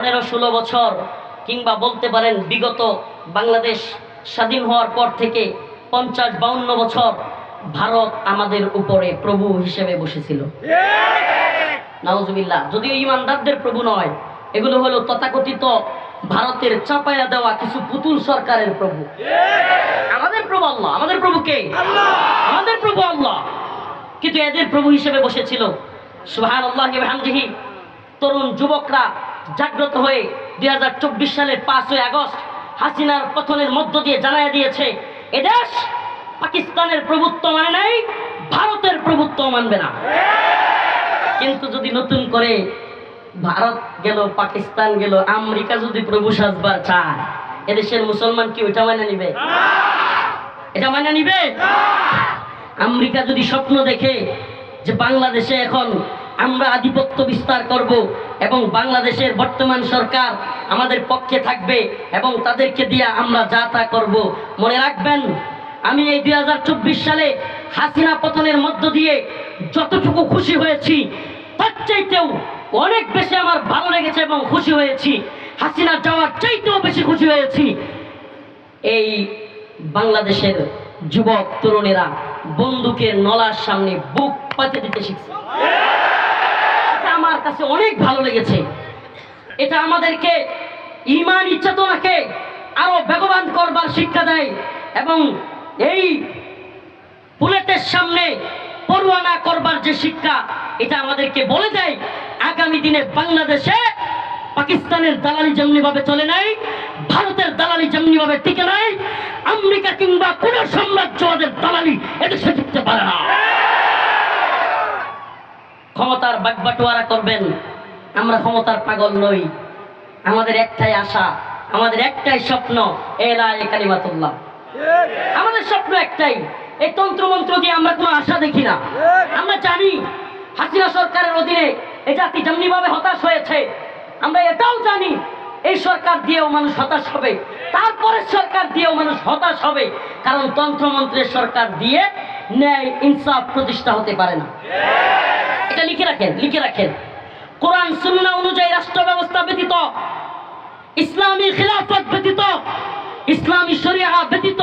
15-16 বছর কিংবা বলতে পারেন বিগত বাংলাদেশ স্বাধীন হওয়ার পর থেকে 50-52 বছর ভারত আমাদের উপরে প্রভু হিসেবে বসেছিল। নাউজুবিল্লাহ। যদিও ইমানদারদের প্রভু নয়, এগুলো হলো তথাকথিত ভারতের চাপায়া দেওয়া কিছু পুতুল সরকারের প্রভু। আমাদের প্রভু আল্লাহ। আমাদের প্রভু কে? আমাদের প্রভু আল্লাহ। কিন্তু এদের প্রভু হিসেবে বসেছিল। সুবহানাল্লাহি ওয়া বিহামদিহি। তরুণ যুবকরা জাগ্রত হয়ে 2024 সালের 5ই আগস্ট হাসিনার পতনের মধ্য দিয়ে জানায় দিয়েছে এদেশ পাকিস্তানের প্রভুত্ব মানে নাই, ভারতের প্রভুত্ব মানবে না। কিন্তু যদি নতুন করে ভারত গেল, পাকিস্তান গেল, আমেরিকা যদি প্রভু সাজবার চায়, এদেশের মুসলমান কি ওইটা মানে নিবে? এটা মানে নিবে? আমেরিকা যদি স্বপ্ন দেখে যে বাংলাদেশে এখন আমরা আধিপত্য বিস্তার করব এবং বাংলাদেশের বর্তমান সরকার আমাদের পক্ষে থাকবে এবং তাদেরকে দিয়ে আমরা যা তা করব, মনে রাখবেন আমি এই 2024 সালে হাসিনা পতনের মধ্য দিয়ে যতটুকু খুশি হয়েছি তার চাইতেও অনেক বেশি আমার ভালো লেগেছে এবং খুশি হয়েছি, হাসিনা যাওয়ার চাইতেও বেশি খুশি হয়েছি এই বাংলাদেশের যুবক তরুণেরা বন্দুকের নলার সামনে বুক পাতে দিতে শিখছে। আমার কাছে অনেক ভালো লেগেছে। এটা আমাদেরকে ঈমানি চেতনাকে আরো বেগবান করবার শিক্ষা দেয় এবং এই বুলেটের সামনে পরোয়া না করবার যে শিক্ষা, এটা আমাদেরকে বলে দেয় আগামী দিনে বাংলাদেশে পাকিস্তানের দালালি যেমনি ভাবে চলে নাই, ভারতের দালালি যেমনি ভাবে টিকে নাই, আমেরিকা কিংবা কোন সাম্রাজ্যবাদের দালালি এদেশে টিকতে পারে না। ক্ষমতার বাগবাটোয়ারা করবেন, আমরা ক্ষমতার পাগল নই। আমাদের একটাই আশা, আমাদের একটাই স্বপ্ন, এলায়ে কালিমাতুল্লাহ। আমাদের স্বপ্ন একটাই। এই তন্ত্রমন্ত্র দিয়ে আমরা কোনো আশা দেখি না। আমরা জানি হাসিনা সরকারের অধীনে এই জাতি যেমনি ভাবে হতাশ হয়েছে, আমরা এটাও জানি এই সরকার দিয়েও মানুষ হতাশ হবে, তারপরের সরকার দিয়েও মানুষ হতাশ হবে, কারণ তন্ত্রমন্ত্রের সরকার দিয়ে ন্যায় ইনসাফ প্রতিষ্ঠা হতে পারে না। এটা লিখে রাখেন, লিখে রাখেন। কোরআন সুন্নাহ অনুযায়ী রাষ্ট্র ব্যবস্থা ব্যতীত, ইসলামী খিলাফত ব্যতীত, ইসলামী শরিয়া ব্যতীত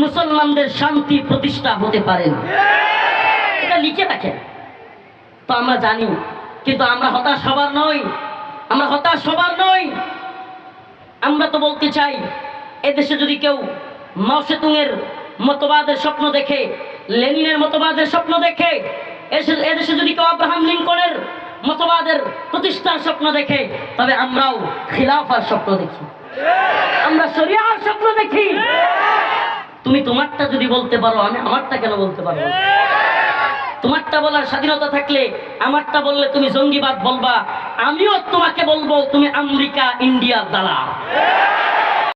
মুসলমানদের শান্তি প্রতিষ্ঠা হতে পারে না। এটা লিখে রাখেন। তো আমরা জানি, কিন্তু আমরা হতাশ হবার নই, আমরা হতাশ হবার নই। আমরা তো বলতে চাই এদেশে যদি কেউ মাওসেতুংয়ের মতবাদের স্বপ্ন দেখে, লেনিনের মতবাদের স্বপ্ন দেখে, এদেশে যদি কেউ আব্রাহাম লিঙ্কনের মতবাদের প্রতিষ্ঠার স্বপ্ন দেখে, তবে আমরাও খিলাফার স্বপ্ন দেখি, আমরা শরিয়ার স্বপ্ন দেখি। তুমি তোমারটা যদি বলতে পারো, আমি আমারটা কেন বলতে পারবো? তোমারটা বলার স্বাধীনতা থাকলে আমারটা বললে তুমি জঙ্গিবাদ বলবা, আমিও তোমাকে বলবো তুমি আমেরিকা ইন্ডিয়ার দালাল।